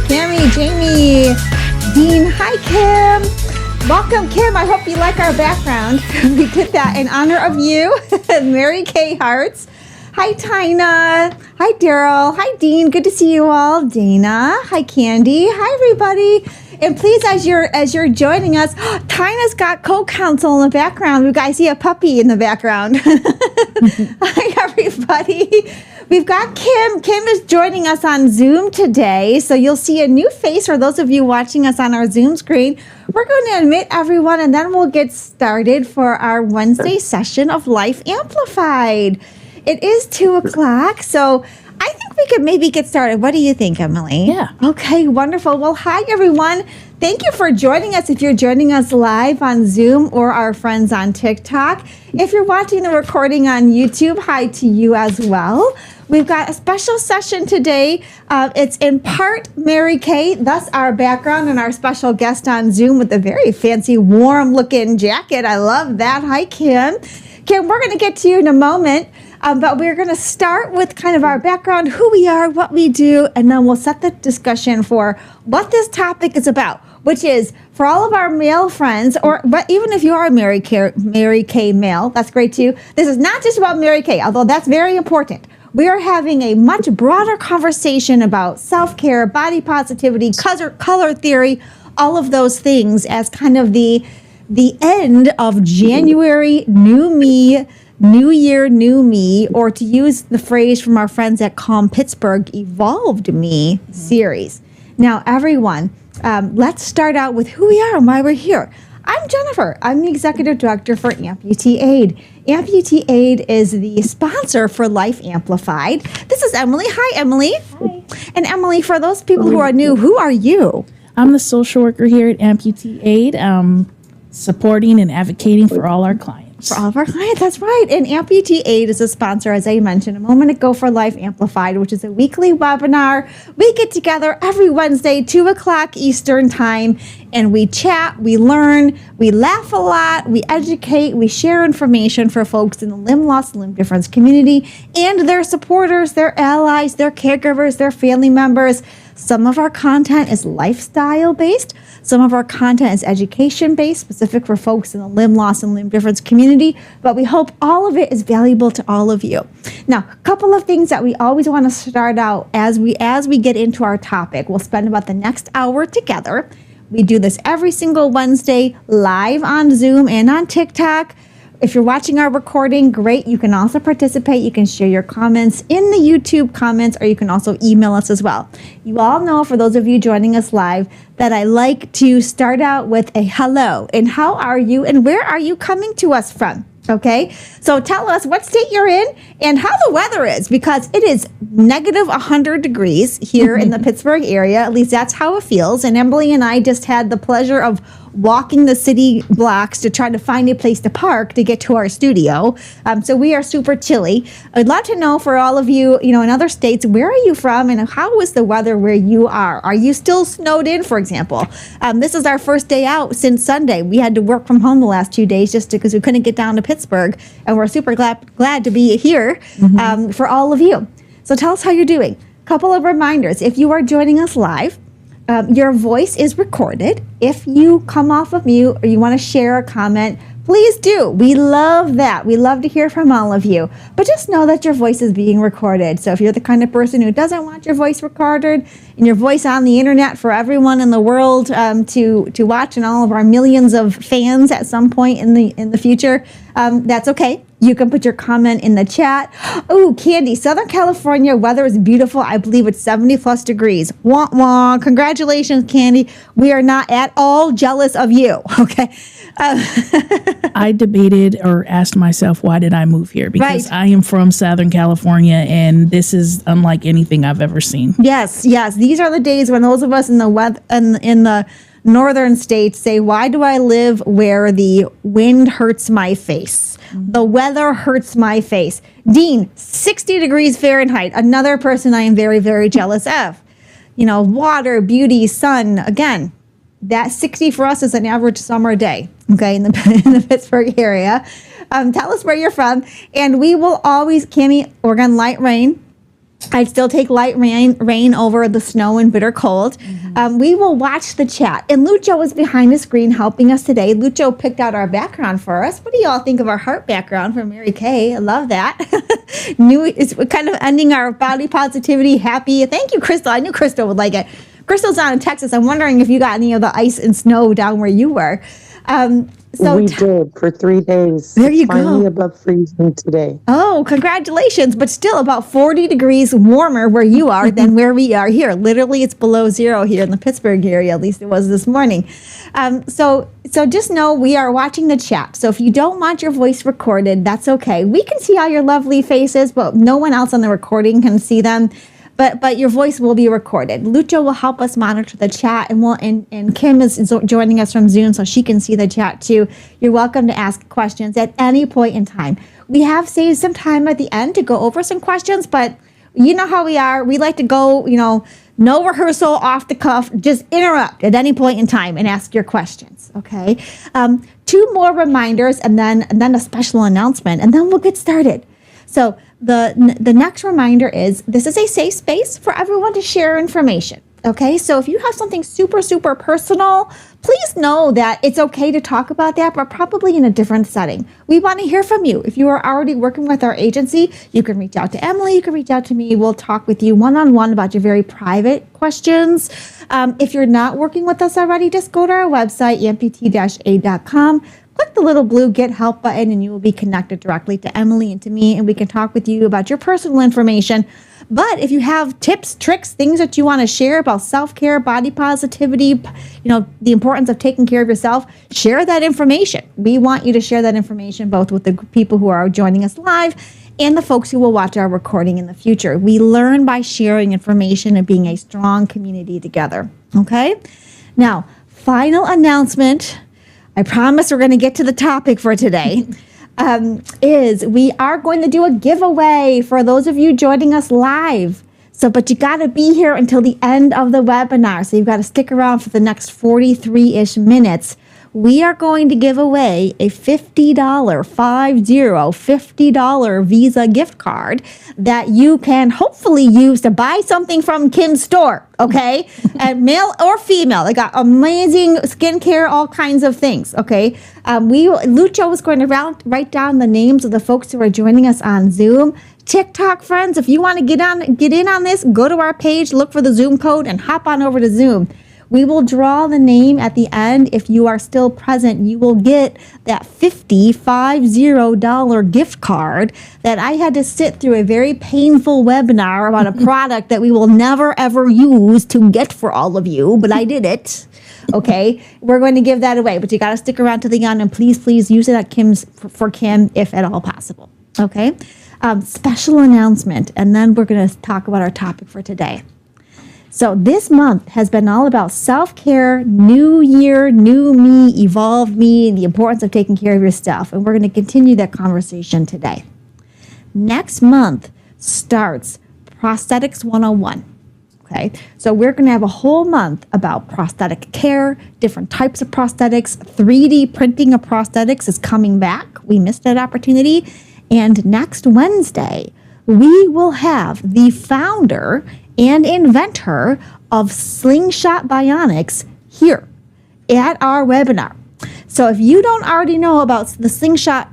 Cammie, Jamie, Dean. Hi, Kim. Welcome, Kim. I hope you like our background. We did that in honor of you. Mary Kay Hearts. Hi, Tina. Hi, Daryl. Hi, Dean. Good to see you all. Dana. Hi, Candy. Hi, everybody. And please, as you're joining us, Tina's got co-counsel in the background. I see a puppy in the background. Hi, everybody. We've got Kim. Kim is joining us on Zoom today, so you'll see a new face for those of you watching us on our Zoom screen. We're going to admit everyone, and then we'll get started for our Wednesday session of Life Amplified. It is 2 o'clock, so I think we could maybe get started. What do you think, Emily? Yeah. Okay, wonderful. Well, hi, everyone. Thank you for joining us if you're joining us live on Zoom or our friends on TikTok. If you're watching the recording on YouTube, hi to you as well. We've got a special session today. It's in part Mary Kay, thus our background, and our special guest on Zoom with a very fancy, warm-looking jacket. I love that. Hi, Kim. Kim, we're going to get to you in a moment. But we're going to start with kind of our background, who we are, what we do, and then we'll set the discussion for what this topic is about, which is for all of our male friends, but even if you are a Mary Kay male, that's great too. This is not just about Mary Kay, although that's very important. We are having a much broader conversation about self-care, body positivity, color theory, all of those things as kind of the end of January, new me, New Year, New Me, or to use the phrase from our friends at Calm Pittsburgh, Evolved Me series. Now, everyone, let's start out with who we are and why we're here. I'm Jennifer. I'm the Executive Director for Amputee Aid. Amputee Aid is the sponsor for Life Amplified. This is Emily. Hi, Emily. Hi. And Emily, for those people who are new, who are you? I'm the social worker here at Amputee Aid, supporting and advocating for all our clients. For all of our clients, that's right. And Amputee Aid is a sponsor, as I mentioned a moment ago, for Life Amplified, which is a weekly webinar. We get together every Wednesday, 2 o'clock Eastern time, and we chat, we learn, we laugh a lot, we educate, we share information for folks in the limb loss, limb difference community and their supporters, their allies, their caregivers, their family members. Some of our content is lifestyle-based. Some of our content is education-based, specific for folks in the limb loss and limb difference community, but we hope all of it is valuable to all of you. Now, a couple of things that we always want to start out as we get into our topic. We'll spend about the next hour together. We do this every single Wednesday live on Zoom and on TikTok. If you're watching our recording, great. You can also participate. You can share your comments in the YouTube comments, or you can also email us as well. You all know, for those of you joining us live, that I like to start out with a hello and how are you and where are you coming to us from? Okay, so tell us what state you're in and how the weather is, because it is negative 100 degrees here in the Pittsburgh area. At least that's how it feels. And Emily and I just had the pleasure of walking the city blocks to try to find a place to park to get to our studio. So we are super chilly. I'd love to know, for all of you, in other states, where are you from and how is the weather where you are? Are you still snowed in, for example? This is our first day out since Sunday. We had to work from home the last 2 days just because we couldn't get down to Pittsburgh, and we're super glad to be here for all of you. So tell us how you're doing. Couple of reminders. If you are joining us live, your voice is recorded. If you come off of mute or you want to share a comment, please do. We love that. We love to hear from all of you. But just know that your voice is being recorded. So if you're the kind of person who doesn't want your voice recorded and your voice on the internet for everyone in the world to watch, and all of our millions of fans at some point in the future, that's okay. You can put your comment in the chat. Oh, Candy, Southern California weather is beautiful. I believe it's 70 plus degrees. Wah, wah. Congratulations, Candy. We are not at all jealous of you. Okay. I debated or asked myself, why did I move here? Because I am from Southern California, and this is unlike anything I've ever seen. Yes. These are the days when those of us in the weather in the northern states say, why do I live where the wind hurts my face? The weather hurts my face. Dean, 60 degrees Fahrenheit, another person I am very, very jealous of. Water, beauty, sun. Again, that 60 for us is an average summer day, okay, in the Pittsburgh area. Tell us where you're from, and we will always, Cammie, we're going to light rain. I'd still take light rain over the snow and bitter cold. We will watch the chat. And Lucho is behind the screen helping us today. Lucho picked out our background for us. What do y'all think of our heart background from Mary Kay? I love that. It's kind of ending our body positivity happy. Thank you, Crystal. I knew Crystal would like it. Crystal's down in Texas. I'm wondering if you got any of the ice and snow down where you were. We did for 3 days. There you go. Finally above freezing today. Oh, congratulations. But still about 40 degrees warmer where you are than where we are here. Literally, it's below zero here in the Pittsburgh area. At least it was this morning. So just know we are watching the chat. So if you don't want your voice recorded, that's okay. We can see all your lovely faces, but no one else on the recording can see them. But your voice will be recorded. Lucho will help us monitor the chat, and Kim is joining us from Zoom so she can see the chat too. You're welcome to ask questions at any point in time. We have saved some time at the end to go over some questions, but you know how we are. We like to go, no rehearsal, off the cuff, just interrupt at any point in time and ask your questions, okay? 2 more reminders and then a special announcement, and then we'll get started. So the next reminder is this is a safe space for everyone to share information. Okay, so if you have something super, super personal, please know that it's okay to talk about that, but probably in a different setting. We want to hear from you. If you are already working with our agency, you can reach out to Emily, you can reach out to me. We'll talk with you one-on-one about your very private questions. If you're not working with us already, just go to our website, amputee-aid.com. Click the little blue Get Help button and you will be connected directly to Emily and to me, and we can talk with you about your personal information. But if you have tips, tricks, things that you want to share about self-care, body positivity, the importance of taking care of yourself, share that information. We want you to share that information both with the people who are joining us live and the folks who will watch our recording in the future. We learn by sharing information and being a strong community together. Okay? Now, final announcement. I promise we're going to get to the topic for today, is we are going to do a giveaway for those of you joining us live. But you got to be here until the end of the webinar. So you've got to stick around for the next 43-ish minutes. We are going to give away a $50 Visa gift card that you can hopefully use to buy something from Kim's store, okay? And male or female, they got amazing skincare, all kinds of things, okay? Lucho is going to write down the names of the folks who are joining us on Zoom. TikTok friends, if you want to get in on this, go to our page, look for the Zoom code, and hop on over to Zoom. We will draw the name at the end. If you are still present, you will get that $50 gift card that I had to sit through a very painful webinar about a product that we will never, ever use to get for all of you, but I did it. Okay, we're going to give that away, but you got to stick around to the end, and please use it at for Kim if at all possible. Okay, special announcement, and then we're going to talk about our topic for today. So this month has been all about self-care, new year, new me, evolved me, and the importance of taking care of yourself. And we're going to continue that conversation today. Next month starts Prosthetics 101. Okay, so we're going to have a whole month about prosthetic care, different types of prosthetics. 3D printing of prosthetics is coming back. We missed that opportunity. And next Wednesday, we will have the founder and inventor of Slingshot Bionics here at our webinar. So if you don't already know about the Slingshot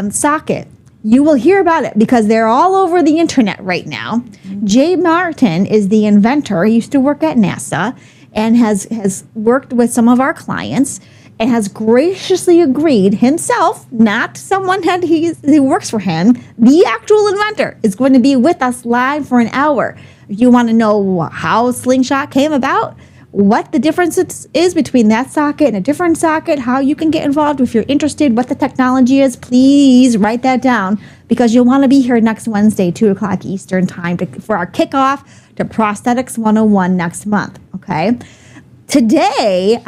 socket, you will hear about it because they're all over the internet right now. Jay Martin is the inventor. He used to work at NASA and has worked with some of our clients and has graciously agreed himself, not someone who works for him, the actual inventor is going to be with us live for an hour. If you want to know how Slingshot came about, what the difference is between that socket and a different socket, how you can get involved if you're interested, what the technology is, please write that down because you'll want to be here next Wednesday, 2 o'clock Eastern time for our kickoff to Prosthetics 101 next month, okay? Today,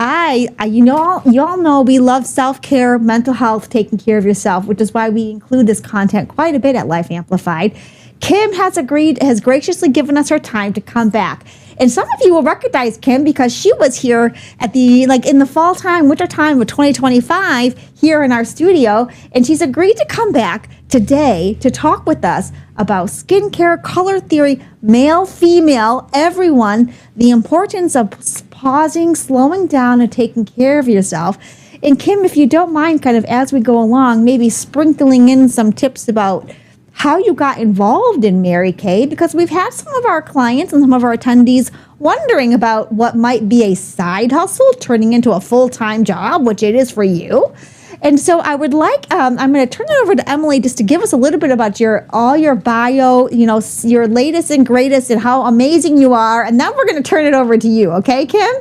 you all know we love self-care, mental health, taking care of yourself, which is why we include this content quite a bit at Life Amplified. Kim has graciously given us her time to come back. And some of you will recognize Kim because she was here at in the fall time, winter time of 2025 here in our studio. And she's agreed to come back today to talk with us about skincare, color theory, male, female, everyone, the importance of pausing, slowing down, and taking care of yourself. And Kim, if you don't mind, kind of as we go along, maybe sprinkling in some tips about how you got involved in Mary Kay, because we've had some of our clients and some of our attendees wondering about what might be a side hustle turning into a full-time job, which it is for you. And so I would like, I'm going to turn it over to Emily just to give us a little bit about all your bio, your latest and greatest and how amazing you are. And then we're going to turn it over to you. Okay, Kim?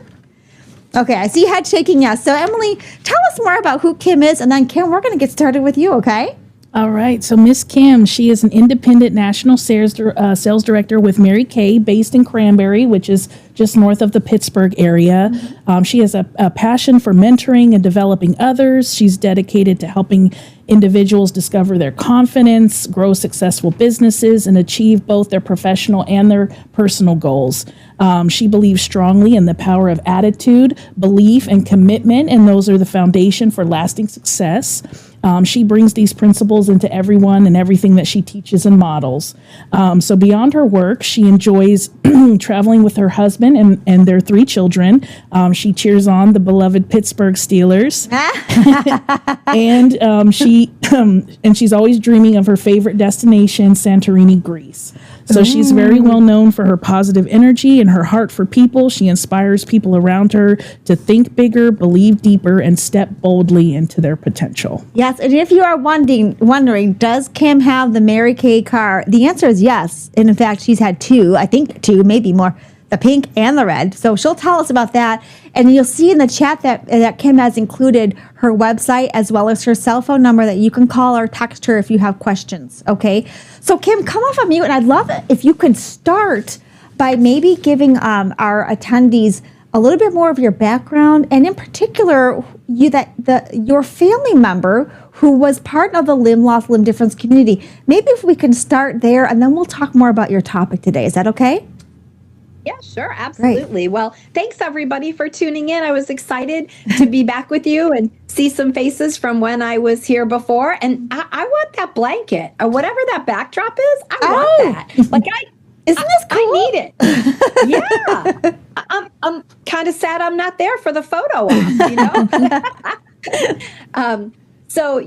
Okay, I see head shaking yes. So Emily, tell us more about who Kim is. And then Kim, we're going to get started with you, okay? All right. So Miss Kim, she is an independent national sales director with Mary Kay based in Cranberry, which is just north of the Pittsburgh area. She has a passion for mentoring and developing others. She's dedicated to helping individuals discover their confidence, grow successful businesses, and achieve both their professional and their personal goals. She believes strongly in the power of attitude, belief, and commitment, and those are the foundation for lasting success. She brings these principles into everyone and everything that she teaches and models. So beyond her work, she enjoys traveling with her husband and their 3 children. She cheers on the beloved Pittsburgh Steelers. and she's always dreaming of her favorite destination, Santorini, Greece. So she's very well known for her positive energy and her heart for people. She inspires people around her to think bigger, believe deeper, and step boldly into their potential. Yes, and if you are wondering, does Kim have the Mary Kay car? The answer is yes. And in fact, she's had 2, I think 2, maybe more, the pink and the red. So she'll tell us about that. And you'll see in the chat that Kim has included her website as well as her cell phone number that you can call or text her if you have questions, okay? So Kim, come off of mute, and I'd love it if you could start by maybe giving our attendees a little bit more of your background, and in particular, your family member who was part of the limb loss, limb difference community. Maybe if we can start there, and then we'll talk more about your topic today. Is that okay? Yeah, sure. Absolutely. Great. Well, thanks everybody for tuning in. I was excited to be back with you and see some faces from when I was here before. And I want that blanket or whatever that backdrop is. I want that. Like isn't this cool? I need it. Yeah. I'm kind of sad I'm not there for the photo op, So,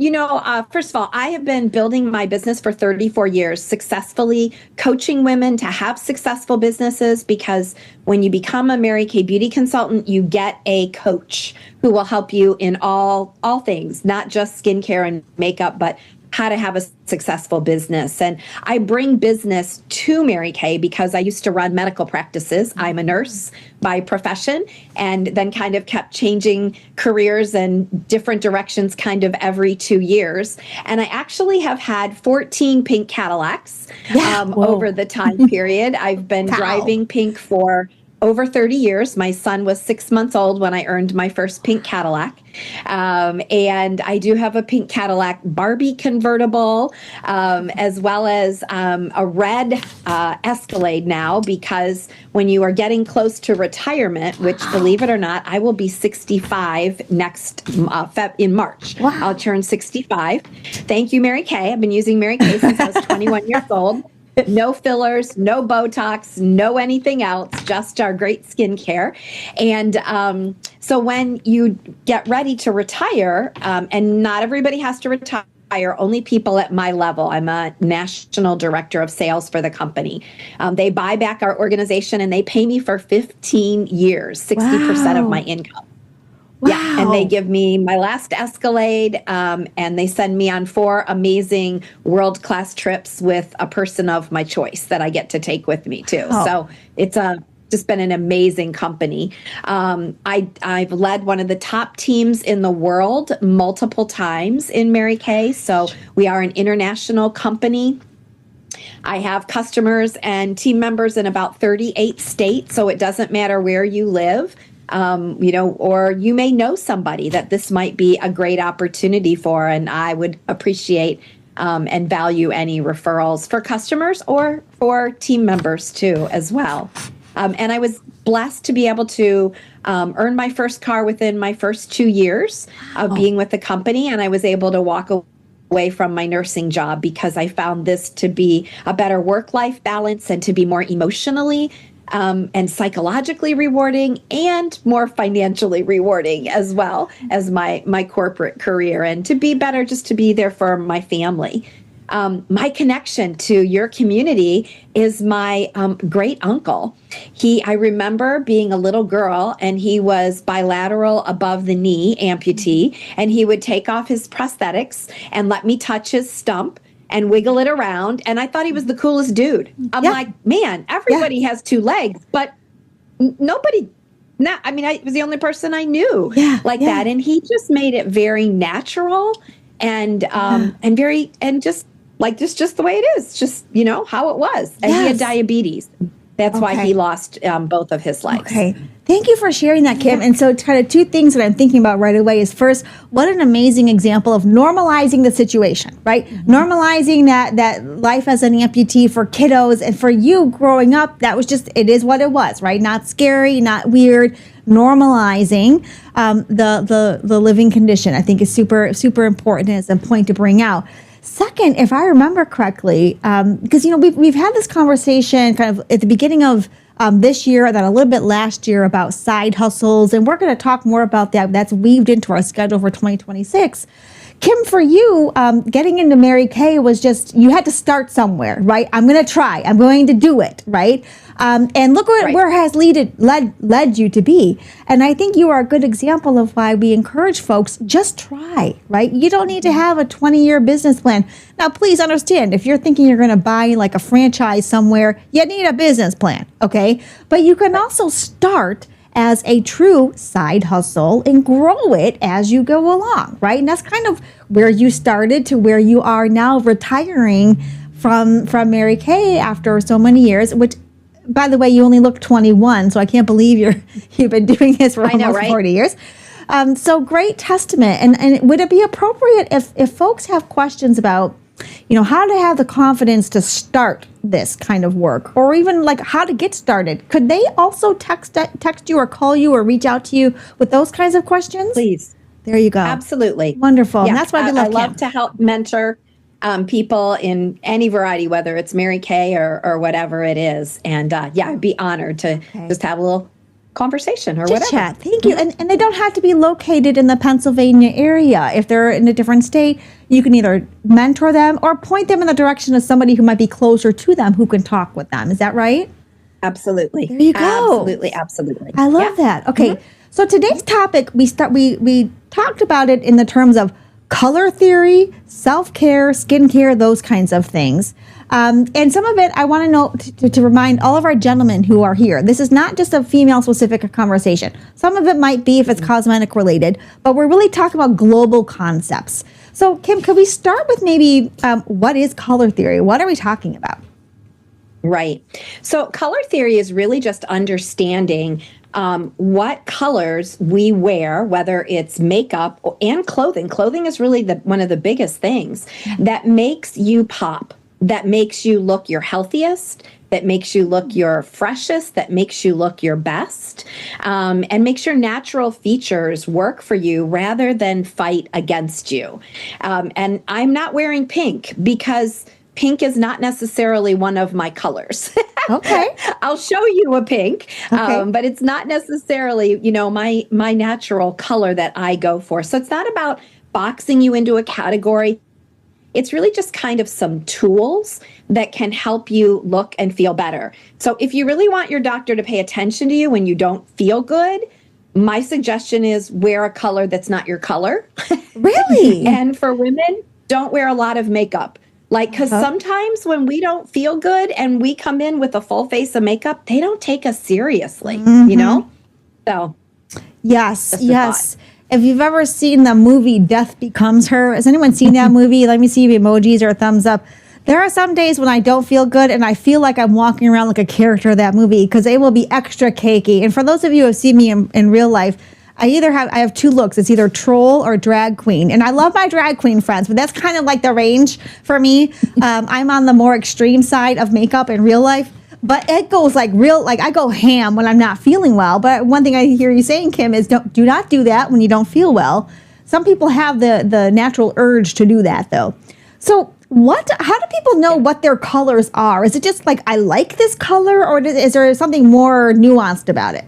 first of all, I have been building my business for 34 years, successfully coaching women to have successful businesses, because when you become a Mary Kay beauty consultant, you get a coach who will help you in all things, not just skincare and makeup, but how to have a successful business. And I bring business to Mary Kay because I used to run medical practices. I'm a nurse by profession, and then kind of kept changing careers and different directions kind of every 2 years. And I actually have had 14 pink Cadillacs over the time period. I've been driving pink for over 30 years. My son was 6 months old when I earned my first pink Cadillac. And I do have a pink Cadillac Barbie convertible, as well as a red Escalade now, because when you are getting close to retirement, which believe it or not, I will be 65 next in March. Wow. I'll turn 65. Thank you, Mary Kay. I've been using Mary Kay since I was 21 years old. No fillers, no Botox, no anything else, just our great skincare. And so when you get ready to retire, and not everybody has to retire, only people at my level. I'm a national director of sales for the company. They buy back our organization and they pay me for 15 years, 60% of my income. Wow. Yeah, and they give me my last Escalade, and they send me on 4 amazing world-class trips with a person of my choice that I get to take with me too. Oh. So it's just been an amazing company. I've led one of the top teams in the world multiple times in Mary Kay. So we are an international company. I have customers and team members in about 38 states, so it doesn't matter where you live. Or you may know somebody that this might be a great opportunity for, and I would appreciate and value any referrals for customers or for team members too as well. And I was blessed to be able to earn my first car within my first 2 years of being with the company. And I was able to walk away from my nursing job because I found this to be a better work-life balance and to be more emotionally and psychologically rewarding and more financially rewarding as well as my corporate career, and to be better, just to be there for my family. My connection to your community is my great uncle. I remember being a little girl, and he was bilateral above the knee amputee, and he would take off his prosthetics and let me touch his stump and wiggle it around. And I thought he was the coolest dude. I'm like, man, everybody has 2 legs, but nobody. I was the only person I knew like that. And he just made it very natural and very, and just like just the way it is, just, how it was. And he had diabetes. That's why he lost both of his legs. Okay. Thank you for sharing that, Kim. And so kind of 2 things that I'm thinking about right away is, first, what an amazing example of normalizing the situation, right? Normalizing that life as an amputee for kiddos, and for you growing up, that was just, it is what it was, right? Not scary, not weird. Normalizing the living condition, I think, is super, super important as a point to bring out. Second, if I remember correctly, because we've had this conversation kind of at the beginning of this year, and then a little bit last year, about side hustles, and we're going to talk more about that. That's weaved into our schedule for 2026. Kim, for you, getting into Mary Kay was just, you had to start somewhere, right? I'm going to try. I'm going to do it, right? And look where it has led you to be. And I think you are a good example of why we encourage folks, just try, right? You don't need to have a 20-year business plan. Now, please understand, if you're thinking you're going to buy like a franchise somewhere, you need a business plan, okay? But you can also start as a true side hustle and grow it as you go along, right? And that's kind of where you started to where you are now, retiring from Mary Kay after so many years, which, by the way, you only look 21, so I can't believe you've been doing this for almost 40 years. So great testament. And would it be appropriate if folks have questions about, how to have the confidence to start this kind of work, or even like how to get started, could they also text you or call you or reach out to you with those kinds of questions? Please. There you go. Absolutely. Wonderful. Yeah, And that's why we love I love to help mentor people in any variety, whether it's Mary Kay or whatever it is. And I'd be honored to just have a little conversation or whatever. Chat. Thank you. And they don't have to be located in the Pennsylvania area. If they're in a different state, you can either mentor them or point them in the direction of somebody who might be closer to them who can talk with them. Is that right? Absolutely. There you go. Absolutely. I love that. Okay. So today's topic, we talked about it in the terms of color theory, self-care, skincare, those kinds of things. And some of it, I want to know to remind all of our gentlemen who are here, this is not just a female-specific conversation. Some of it might be if it's cosmetic related, but we're really talking about global concepts. So, Kim, could we start with maybe what is color theory? What are we talking about? Right. So color theory is really just understanding what colors we wear, whether it's makeup and clothing. Clothing is really one of the biggest things that makes you pop, that makes you look your healthiest, that makes you look your freshest, that makes you look your best, and makes your natural features work for you rather than fight against you. And I'm not wearing pink because pink is not necessarily one of my colors. Okay. I'll show you a pink, Okay. but it's not necessarily, my natural color that I go for. So it's not about boxing you into a category. It's really just kind of some tools that can help you look and feel better. So if you really want your doctor to pay attention to you when you don't feel good, my suggestion is wear a color that's not your color. Really? And for women, don't wear a lot of makeup. Because sometimes when we don't feel good and we come in with a full face of makeup, they don't take us seriously, So, yes. If you've ever seen the movie Death Becomes Her, has anyone seen that movie? Let me see emojis or a thumbs up. There are some days when I don't feel good and I feel like I'm walking around like a character of that movie because they will be extra cakey. And for those of you who have seen me in real life, I have 2 looks. It's either troll or drag queen. And I love my drag queen friends, but that's kind of like the range for me. I'm on the more extreme side of makeup in real life. but it goes like real, like I go ham when I'm not feeling well. But one thing I hear you saying, Kim, is do not do that when you don't feel well. Some people have the natural urge to do that though. So how do people know what their colors are? Is it just like, I like this color, or is there something more nuanced about it?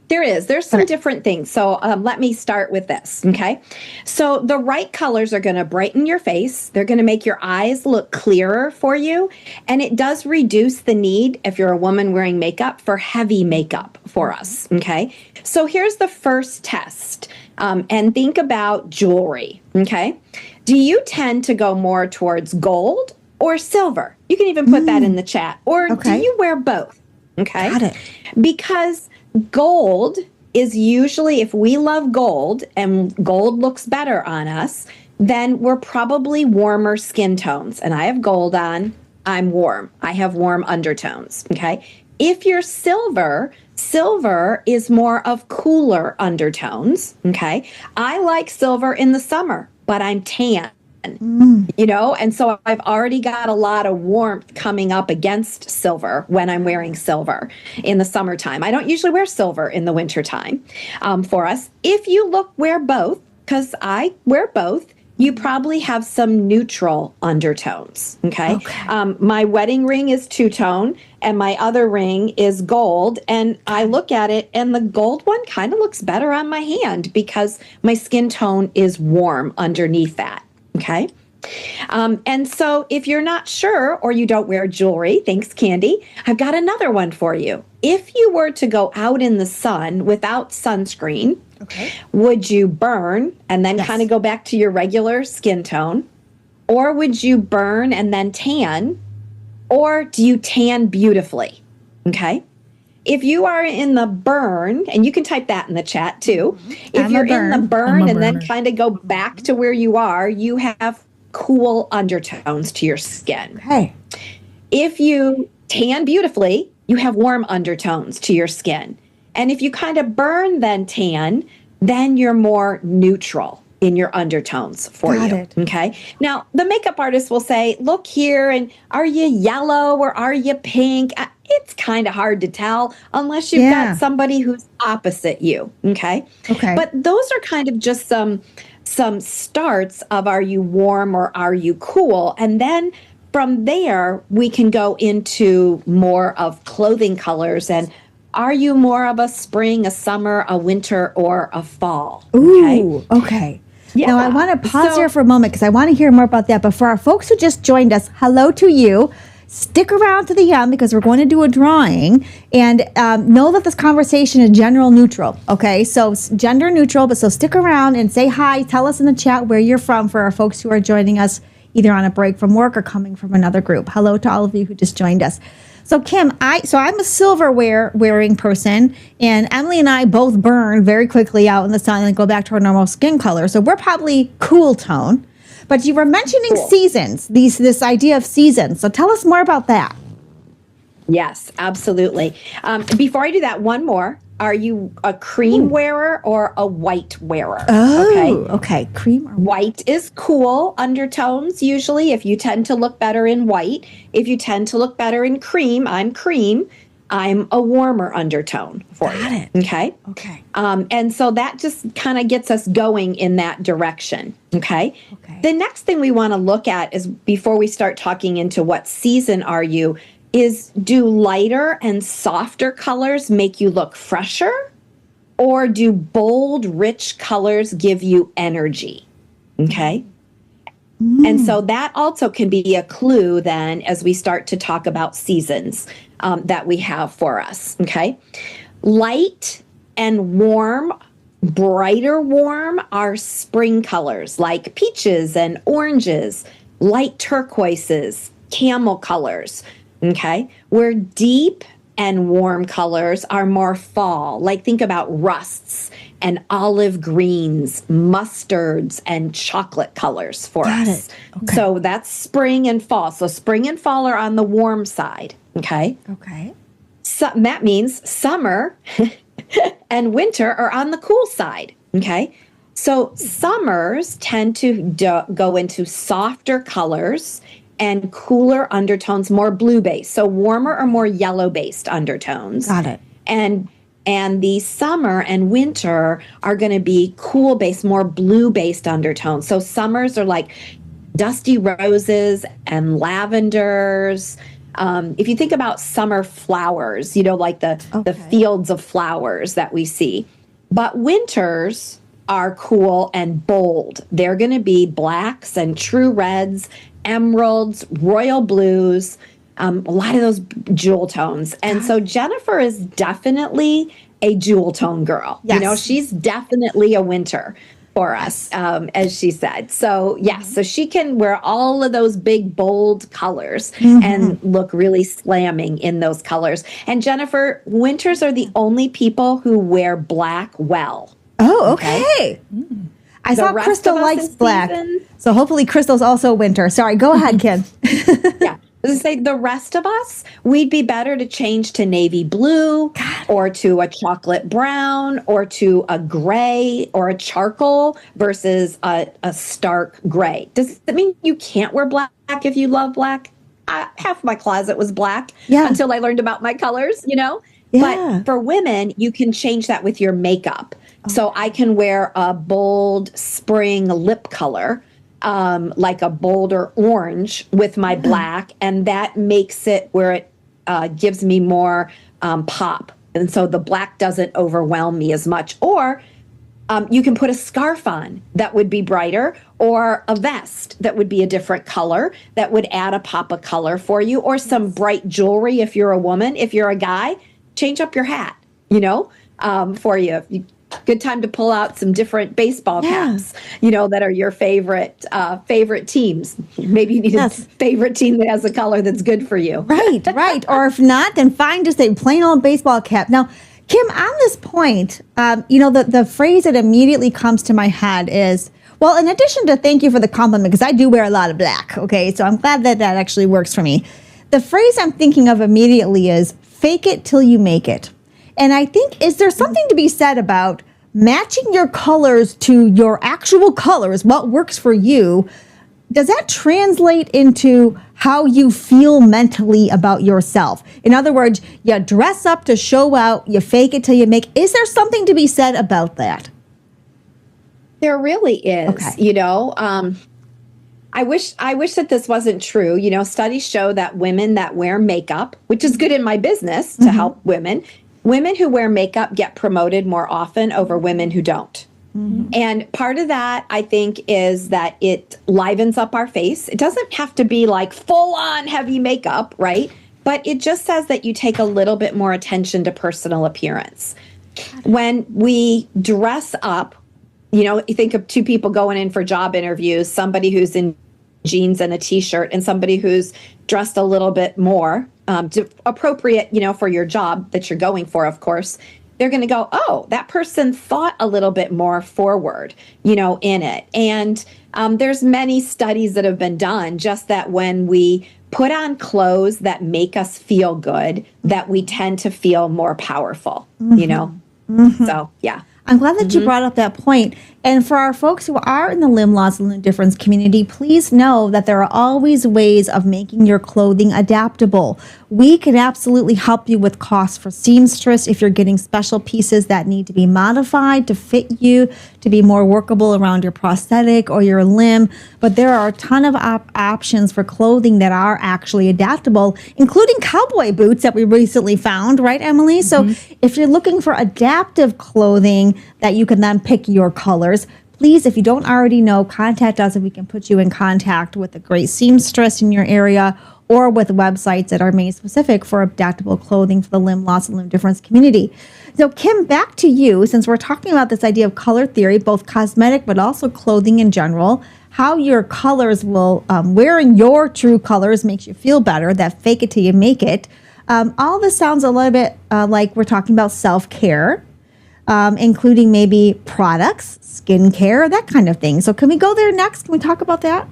There's some different things. So let me start with this. Okay. So the right colors are going to brighten your face. They're going to make your eyes look clearer for you. And it does reduce the need, if you're a woman wearing makeup, for heavy makeup for us. Okay. So here's the first test. And think about jewelry. Okay. Do you tend to go more towards gold or silver? You can even put that in the chat. Or do you wear both? Okay. Got it. Because gold is usually, if we love gold and gold looks better on us, then we're probably warmer skin tones. And I have gold on, I'm warm. I have warm undertones. Okay. If you're silver is more of cooler undertones. Okay. I like silver in the summer, but I'm tan. And so I've already got a lot of warmth coming up against silver when I'm wearing silver in the summertime. I don't usually wear silver in the wintertime for us. If you wear both, because I wear both, you probably have some neutral undertones. Okay. My wedding ring is two-tone and my other ring is gold. And I look at it and the gold one kind of looks better on my hand because my skin tone is warm underneath that. Okay. And so if you're not sure or you don't wear jewelry, thanks, Candy, I've got another one for you. If you were to go out in the sun without sunscreen, would you burn and then kind of go back to your regular skin tone? Or would you burn and then tan? Or do you tan beautifully? Okay. If you are in the burn, and you can type that in the chat too. If you're in the burn and then kind of go back to where you are, you have cool undertones to your skin. Okay. If you tan beautifully, you have warm undertones to your skin. And if you kind of burn then tan, then you're more neutral in your undertones for Got you. it. Okay. Now, the makeup artist will say, look here, and are you yellow or are you pink? It's kind of hard to tell unless you've got somebody who's opposite you. Okay. But those are kind of just some starts of, are you warm or are you cool? And then from there, we can go into more of clothing colors. And are you more of a spring, a summer, a winter, or a fall? Okay. Yeah. Now, I want to pause here for a moment because I want to hear more about that. But for our folks who just joined us, hello to you. Stick around to the end because we're going to do a drawing, and know that this conversation is gender neutral. Okay, so gender neutral, but so stick around and say hi. Tell us in the chat where you're from for our folks who are joining us either on a break from work or coming from another group. Hello to all of you who just joined us. So Kim, I'm a silver wearing person, and Emily and I both burn very quickly out in the sun and go back to our normal skin color. So we're probably cool tone. But you were mentioning seasons, this idea of seasons. So tell us more about that. Yes, absolutely. Before I do that, one more. Are you a cream wearer or a white wearer? Okay. Cream or white is cool undertones, usually, if you tend to look better in white. If you tend to look better in cream, I'm a warmer undertone for you. Got it. Okay. And so that just kind of gets us going in that direction. Okay. The next thing we want to look at is, before we start talking into what season are you, is, do lighter and softer colors make you look fresher? Or do bold, rich colors give you energy? Okay. And so that also can be a clue then as we start to talk about seasons that we have for us. Okay. Light and warm, brighter warm are spring colors like peaches and oranges, light turquoises, camel colors. Okay. Where deep and warm colors are more fall, like think about rusts and olive greens, mustards, and chocolate colors for us. So that's spring and fall. So spring and fall are on the warm side. Okay. So that means summer and winter are on the cool side. Okay. So summers tend to go into softer colors, and cooler undertones, more blue based. So warmer or more yellow based undertones. Got it. And the summer and winter are going to be cool based, more blue based undertones. So summers are like dusty roses and lavenders. If you think about summer flowers, like the fields of flowers that we see. But winters are cool and bold. They're going to be blacks and true reds, emeralds, royal blues, a lot of those jewel tones. And so Jennifer is definitely a jewel tone girl. Yes. She's definitely a winter for us, as she said. So yes, so she can wear all of those big, bold colors and look really slamming in those colors. And Jennifer, winters are the only people who wear black well. Oh, okay. I saw Crystal likes black. So hopefully Crystal's also winter. Sorry, go ahead, Kim. Yeah. As I say, the rest of us, we'd be better to change to navy blue or to a chocolate brown or to a gray or a charcoal versus a stark gray. Does that mean you can't wear black if you love black? Half my closet was black until I learned about my colors, Yeah. But for women, you can change that with your makeup. So I can wear a bold spring lip color, like a bolder orange with my black, and that makes it where it gives me more pop. And so the black doesn't overwhelm me as much. Or you can put a scarf on that would be brighter, or a vest that would be a different color that would add a pop of color for you, or some bright jewelry if you're a woman. If you're a guy, change up your hat, for you. Good time to pull out some different baseball caps, that are your favorite teams. Maybe you need a favorite team that has a color that's good for you. Right. Or if not, then find just a plain old baseball cap. Now, Kim, on this point, the phrase that immediately comes to my head is, well, in addition to thank you for the compliment, because I do wear a lot of black, okay? So I'm glad that actually works for me. The phrase I'm thinking of immediately is fake it till you make it. And I think, is there something to be said about matching your colors to your actual colors, what works for you? Does that translate into how you feel mentally about yourself? In other words, you dress up to show out, you fake it till you make. Is there something to be said about that? There really is. Okay. I wish that this wasn't true. Studies show that women that wear makeup, which is good in my business to help women who wear makeup get promoted more often over women who don't. And part of that, I think, is that it livens up our face. It doesn't have to be like full on heavy makeup, right? But it just says that you take a little bit more attention to personal appearance. When we dress up, you think of two people going in for job interviews, somebody who's in jeans and a t-shirt and somebody who's dressed a little bit more appropriate, for your job that you're going for, of course. They're going to go, oh, that person thought a little bit more forward, in it. And there's many studies that have been done just that when we put on clothes that make us feel good, that we tend to feel more powerful, So, yeah. I'm glad that you brought up that point. And for our folks who are in the limb loss and limb difference community, please know that there are always ways of making your clothing adaptable. We can absolutely help you with costs for seamstress if you're getting special pieces that need to be modified to fit you, to be more workable around your prosthetic or your limb. But there are a ton of options for clothing that are actually adaptable, including cowboy boots that we recently found, right, Emily? So if you're looking for adaptive clothing that you can then pick your colors, please, if you don't already know, contact us and we can put you in contact with a great seamstress in your area or with websites that are made specific for adaptable clothing for the limb loss and limb difference community. So Kim, back to you, since we're talking about this idea of color theory, both cosmetic but also clothing in general, how your colors will, wearing your true colors makes you feel better, that fake it till you make it. All this sounds a little bit like we're talking about self-care. Including maybe products, skincare, that kind of thing. So can we go there next? Can we talk about that?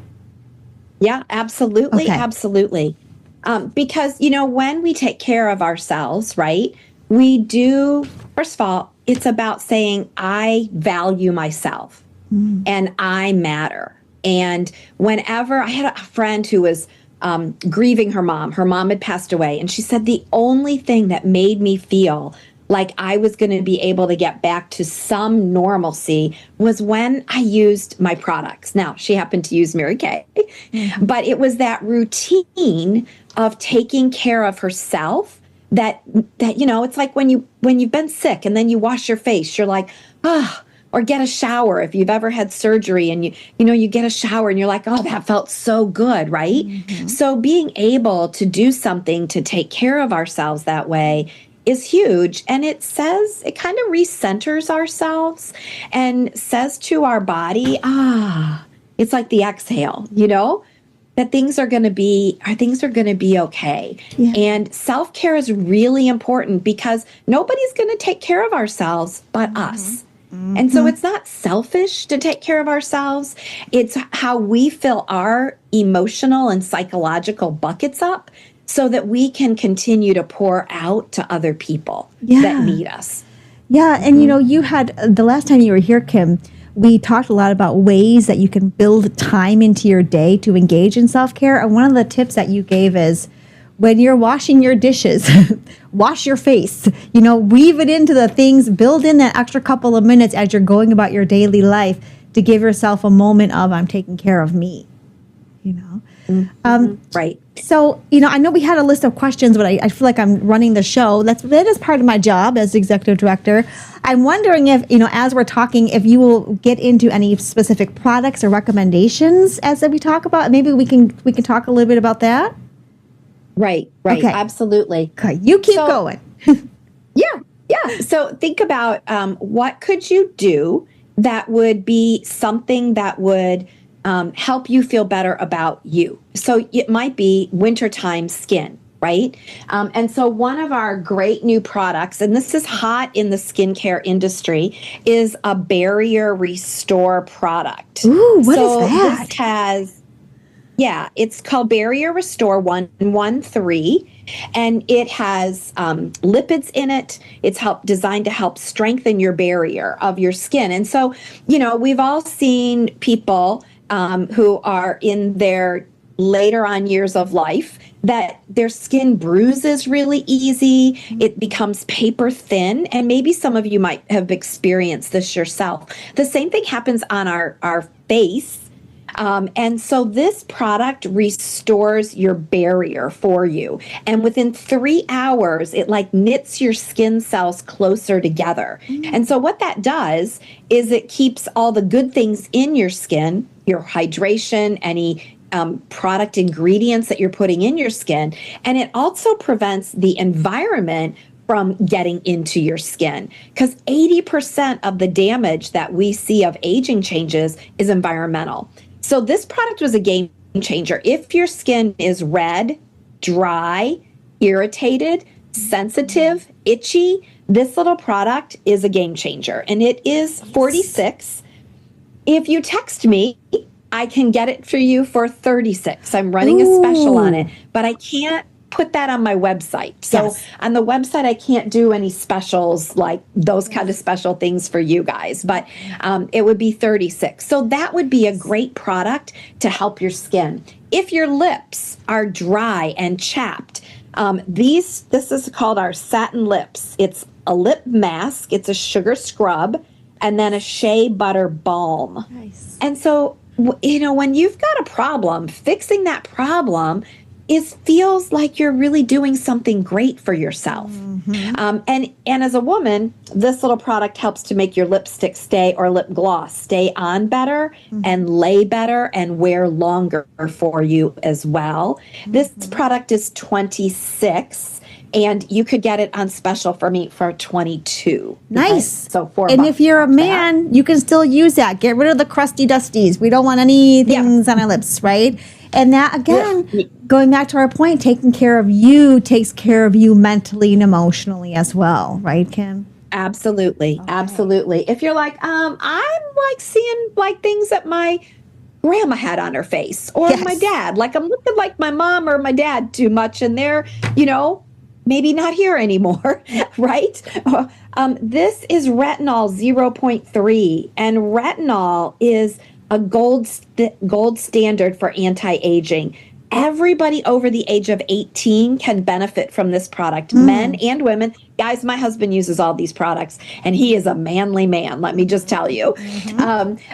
Yeah, absolutely. Okay. Absolutely. Because, when we take care of ourselves, right, we do, first of all, it's about saying, I value myself and I matter. And whenever I had a friend who was grieving her mom. Her mom had passed away. And she said, the only thing that made me feel like I was going to be able to get back to some normalcy was when I used my products. Now, she happened to use Mary Kay, but it was that routine of taking care of herself that it's like when you've been sick and then you wash your face, you're like, or get a shower. If you've ever had surgery and you get a shower and you're like, oh, that felt so good, right? So being able to do something to take care of ourselves that way is huge. And it kind of recenters ourselves and says to our body, it's like the exhale, that things are going to be okay. Yeah. And self-care is really important because nobody's going to take care of ourselves but us. And so it's not selfish to take care of ourselves. It's how we fill our emotional and psychological buckets up so that we can continue to pour out to other people that need us. Yeah. And, you had the last time you were here, Kim, we talked a lot about ways that you can build time into your day to engage in self-care. And one of the tips that you gave is when you're washing your dishes, wash your face, weave it into the things, build in that extra couple of minutes as you're going about your daily life to give yourself a moment of I'm taking care of me, Right. So, I know we had a list of questions, but I feel like I'm running the show. That is part of my job as executive director. I'm wondering if, as we're talking, if you will get into any specific products or recommendations as we talk about. Maybe we can talk a little bit about that. Right. Okay. Absolutely. Okay. You keep going. Yeah. So think about what could you do that would be something that would help you feel better about you. So it might be wintertime skin, right? And so one of our great new products, and this is hot in the skincare industry, is a barrier restore product. Ooh, what is that? It's called Barrier Restore 113, and it has lipids in it. It's designed to help strengthen your barrier of your skin. And so, we've all seen people who are in their later on years of life that their skin bruises really easy. It becomes paper thin. And maybe some of you might have experienced this yourself. The same thing happens on our face. And so this product restores your barrier for you. And within 3 hours, it knits your skin cells closer together. And so what that does is it keeps all the good things in your skin, your hydration, any product ingredients that you're putting in your skin. And it also prevents the environment from getting into your skin, because 80% of the damage that we see of aging changes is environmental. So this product was a game changer. If your skin is red, dry, irritated, sensitive, itchy, this little product is a game changer. And it is $46. If you text me, I can get it for you for $36. I'm running a special on it, but I can't put that on my website. So on the website, I can't do any specials like those kind of special things for you guys, but it would be $36. So that would be a great product to help your skin. If your lips are dry and chapped, this is called our satin lips. It's a lip mask. It's a sugar scrub and then a shea butter balm. Nice. And so, when you've got a problem, fixing that problem feels like you're really doing something great for yourself. And as a woman, this little product helps to make your lipstick or lip gloss stay on better and lay better and wear longer for you as well. This product is $26. And you could get it on special for me for $22. Nice. Okay? So $4. And if you're a man, you can still use that. Get rid of the crusty dusties. We don't want any things on our lips, right? And that, again, going back to our point, taking care of you takes care of you mentally and emotionally as well. Right, Kim? Absolutely. Okay. Absolutely. If you're like, I'm seeing things that my grandma had on her face or my dad, I'm looking like my mom or my dad too much and they're, maybe not here anymore, right? This is retinol 0.3, and retinol is a gold standard for anti-aging. everybody over the age of 18 can benefit from this product, men and women. Guys, my husband uses all these products, and he is a manly man, let me just tell you.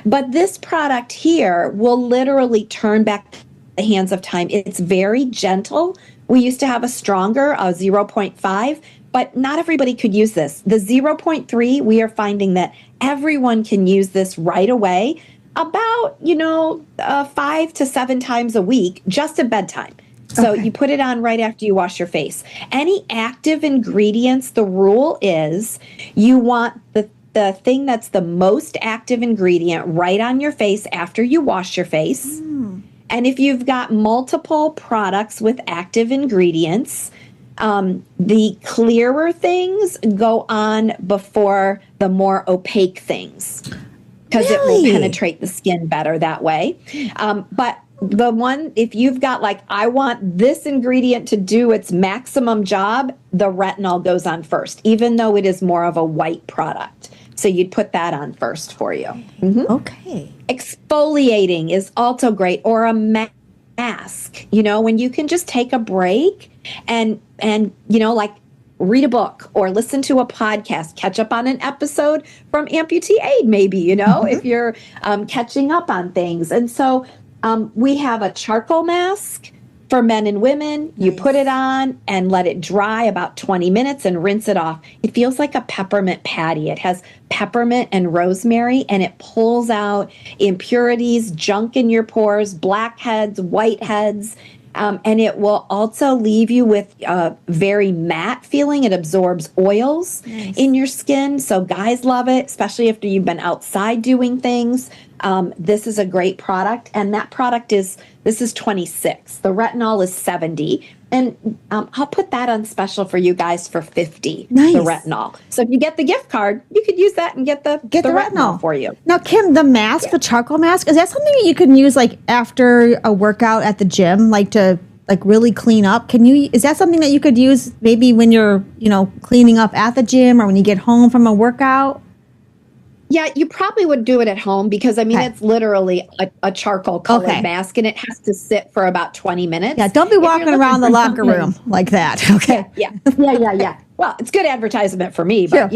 But this product here will literally turn back the hands of time. It's very gentle. We used to have a stronger, 0.5, but not everybody could use this. The 0.3, we are finding that everyone can use this right away, about, 5 to 7 times a week, just at bedtime. So you put it on right after you wash your face. Any active ingredients, the rule is you want the thing that's the most active ingredient right on your face after you wash your face. And if you've got multiple products with active ingredients, the clearer things go on before the more opaque things, because it will penetrate the skin better that way. But the one, if you've got like, I want this ingredient to do its maximum job, the retinol goes on first, even though it is more of a white product. So you'd put that on first for you. Okay. Exfoliating is also great, or a mask, when you can just take a break and like read a book or listen to a podcast, catch up on an episode from Amputee Aid, maybe, if you're catching up on things. And so we have a charcoal mask for men and women. You put it on and let it dry about 20 minutes and rinse it off. It feels like a peppermint patty. It has peppermint and rosemary, and it pulls out impurities, junk in your pores, blackheads, whiteheads. And it will also leave you with a very matte feeling. It absorbs oils in your skin. So guys love it, especially after you've been outside doing things. This is a great product. And that product this is 26. The retinol is 70. And I'll put that on special for you guys for 50, the retinol. So if you get the gift card, you could use that and get the retinol for you. Now, Kim, the mask, the charcoal mask, is that something that you can use like after a workout at the gym, like to like really clean up? Is that something that you could use maybe when you're, cleaning up at the gym or when you get home from a workout? Yeah, you probably would do it at home because, it's literally a charcoal colored mask, and it has to sit for about 20 minutes. Yeah, don't be walking around the locker room like that. Okay. Yeah. Well, it's good advertisement for me, but,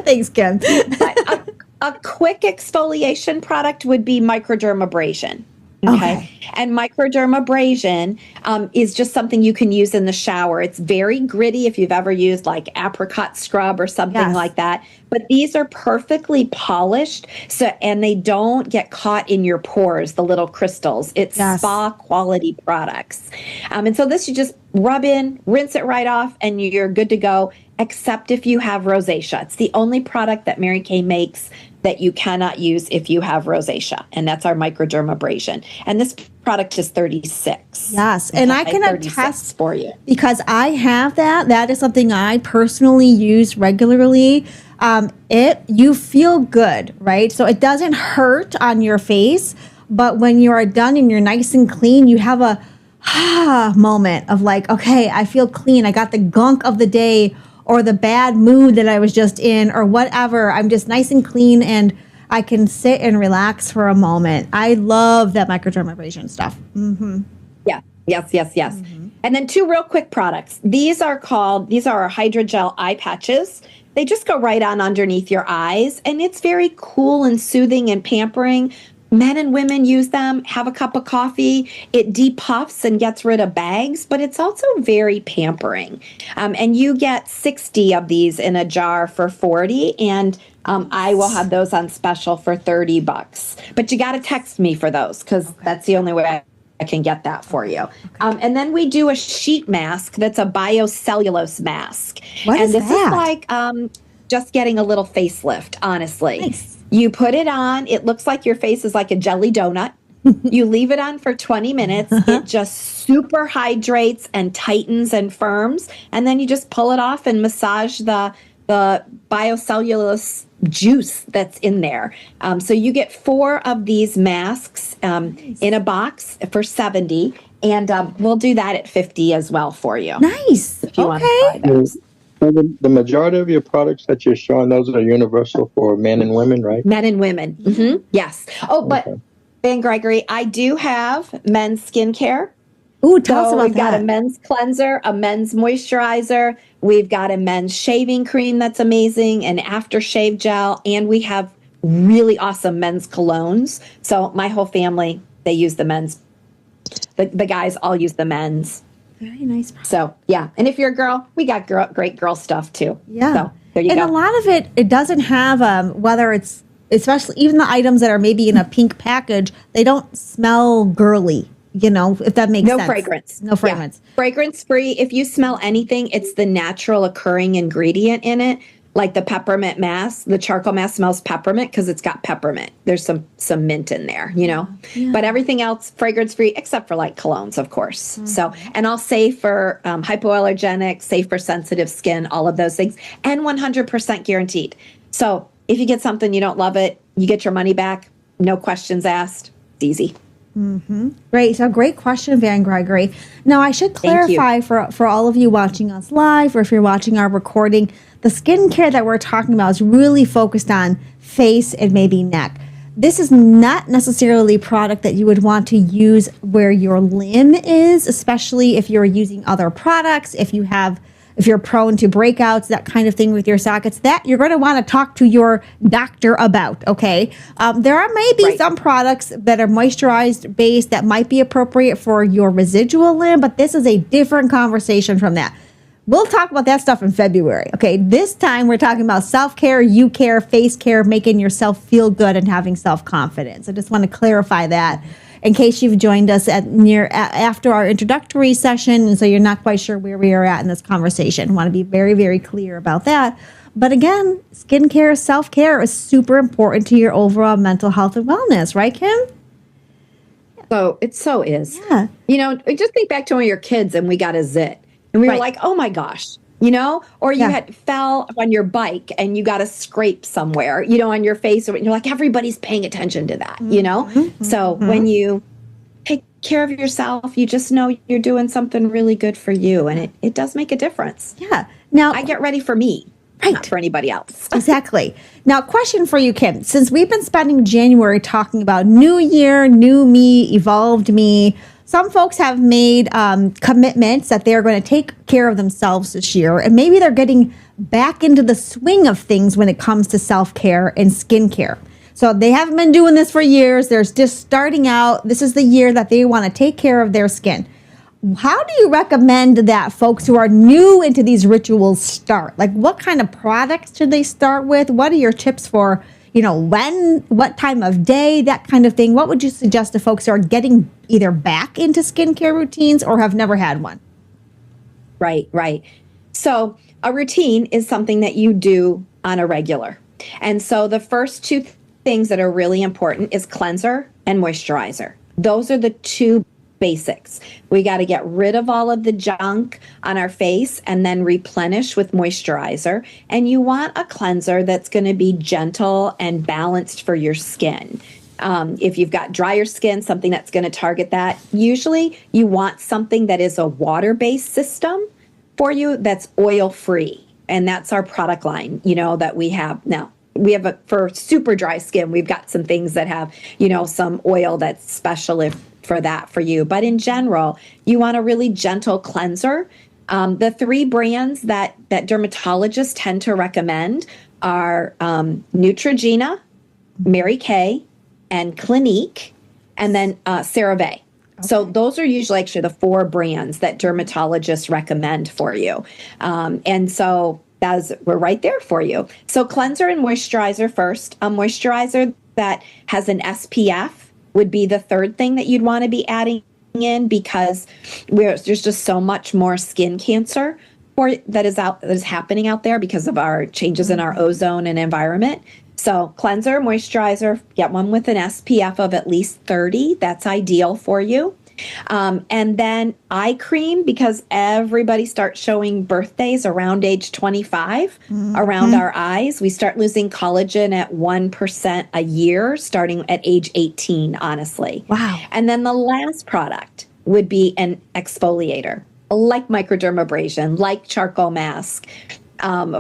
Thanks, Kim. But a quick exfoliation product would be microdermabrasion. Okay. And microdermabrasion is just something you can use in the shower. It's very gritty if you've ever used like apricot scrub or something like that. But these are perfectly polished, and they don't get caught in your pores, the little crystals. It's spa quality products. And so this you just rub in, rinse it right off, and you're good to go, except if you have rosacea. It's the only product that Mary Kay makes that you cannot use if you have rosacea, and that's our microdermabrasion. And this product is 36. Yes, and I can attest for you because I have that. That is something I personally use regularly. You feel good, right? So it doesn't hurt on your face, but when you are done and you're nice and clean, you have a moment of like, okay, I feel clean. I got the gunk of the day or the bad mood that I was just in or whatever. I'm just nice and clean and I can sit and relax for a moment. I love that microdermabrasion stuff. Yeah. Yes. And then 2 real quick products. These are our hydrogel eye patches. They just go right on underneath your eyes, and it's very cool and soothing and pampering. Men and women use them, have a cup of coffee. It depuffs and gets rid of bags, but it's also very pampering. And you get 60 of these in a jar for $40, and I will have those on special for $30. But you got to text me for those because that's the only way I can get that for you. And then we do a sheet mask that's a biocellulose mask. What is this that? Is like just getting a little facelift, honestly. Nice. You put it on. It looks like your face is like a jelly donut. You leave it on for 20 minutes. It just super hydrates and tightens and firms. And then you just pull it off and massage the biocellulose juice that's in there. So you get 4 of these masks in a box for $70. And we'll do that at $50 as well for you. Nice. If you want to try those. The majority of your products that you're showing, those are universal for men and women, right? Men and women. Mm-hmm. Yes. Oh, but And Gregory, I do have men's skincare. Ooh, tell us So about we've got that. a men's cleanser, a men's moisturizer. We've got a men's shaving cream that's amazing, an aftershave gel, and we have really awesome men's colognes. So my whole family, they use the men's. The guys all use the men's. Very nice. So yeah, and if you're a girl, we got great girl stuff too. Yeah. So there you and go. a lot of it doesn't have whether it's, especially even the items that are maybe in a pink package, they don't smell girly, if that makes sense. No fragrance. No fragrance. Yeah. Fragrance free. If you smell anything, it's the natural occurring ingredient in it. Like the peppermint mask, the charcoal mask smells peppermint because it's got peppermint. There's some mint in there, Yeah. But everything else fragrance free except for like colognes, of course. So, and I'll say for hypoallergenic, safe for sensitive skin, all of those things, and 100% guaranteed. So if you get something you don't love it, you get your money back, no questions asked. It's easy. Great. So great question, Van Gregory. Now, I should clarify for all of you watching us live, or if you're watching our recording, the skincare that we're talking about is really focused on face and maybe neck. This is not necessarily product that you would want to use where your limb is, especially if you're using other products, if you're prone to breakouts, that kind of thing with your sockets, that you're going to want to talk to your doctor about, okay? There are maybe some products that are moisturized based that might be appropriate for your residual limb, but this is a different conversation from that. We'll talk about that stuff in February, okay? This time we're talking about self-care, you care, face care, making yourself feel good and having self-confidence. I just want to clarify that in case you've joined us after our introductory session, and so you're not quite sure where we are at in this conversation. I want to be very, very clear about that. But again, skincare, self-care is super important to your overall mental health and wellness, right, Kim? So it so is. Yeah. Just think back to when we were kids and we got a zit. And we were like, oh my gosh, or you had fell on your bike and you got a scrape somewhere, on your face. Or you're like, everybody's paying attention to that, So when you take care of yourself, you just know you're doing something really good for you. And it does make a difference. Yeah. Now, I get ready for me, not for anybody else. Exactly. Now, question for you, Kim. Since we've been spending January talking about new year, new me, evolved me, some folks have made commitments that they're going to take care of themselves this year, and maybe they're getting back into the swing of things when it comes to self-care and skincare. So they haven't been doing this for years. They're just starting out. This is the year that they want to take care of their skin. How do you recommend that folks who are new into these rituals start? Like, what kind of products should they start with? What are your tips for, what time of day, that kind of thing? What would you suggest to folks who are getting either back into skincare routines or have never had one? Right. So a routine is something that you do on a regular. And so the first two things that are really important is cleanser and moisturizer. Those are the two basics. We got to get rid of all of the junk on our face and then replenish with moisturizer. And you want a cleanser that's going to be gentle and balanced for your skin. If you've got drier skin, something that's going to target that. Usually you want something that is a water-based system for you that's oil-free. And that's our product line, that we have now. We have for super dry skin, we've got some things that have, some oil that's special for that for you. But in general, you want a really gentle cleanser. The three brands that dermatologists tend to recommend are Neutrogena, Mary Kay, and Clinique, and then CeraVe. Okay. So those are usually actually the four brands that dermatologists recommend for you. And so we're right there for you. So cleanser and moisturizer first. A moisturizer that has an SPF would be the third thing that you'd want to be adding in, because there's just so much more skin cancer that is happening out there because of our changes in our ozone and environment. So cleanser, moisturizer, get one with an SPF of at least 30. That's ideal for you. And then eye cream, because everybody starts showing birthdays around age 25 around our eyes. We start losing collagen at 1% a year, starting at age 18, honestly. Wow. And then the last product would be an exfoliator, like microdermabrasion, like charcoal mask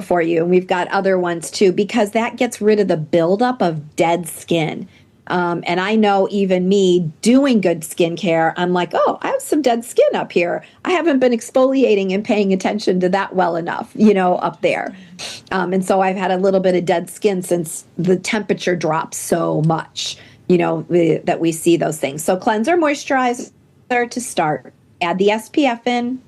for you. And we've got other ones too, because that gets rid of the buildup of dead skin. And I know even me doing good skincare, I'm like, oh, I have some dead skin up here. I haven't been exfoliating and paying attention to that well enough, up there. And so I've had a little bit of dead skin since the temperature drops so much, that we see those things. So cleanser, moisturizer to start. Add the SPF in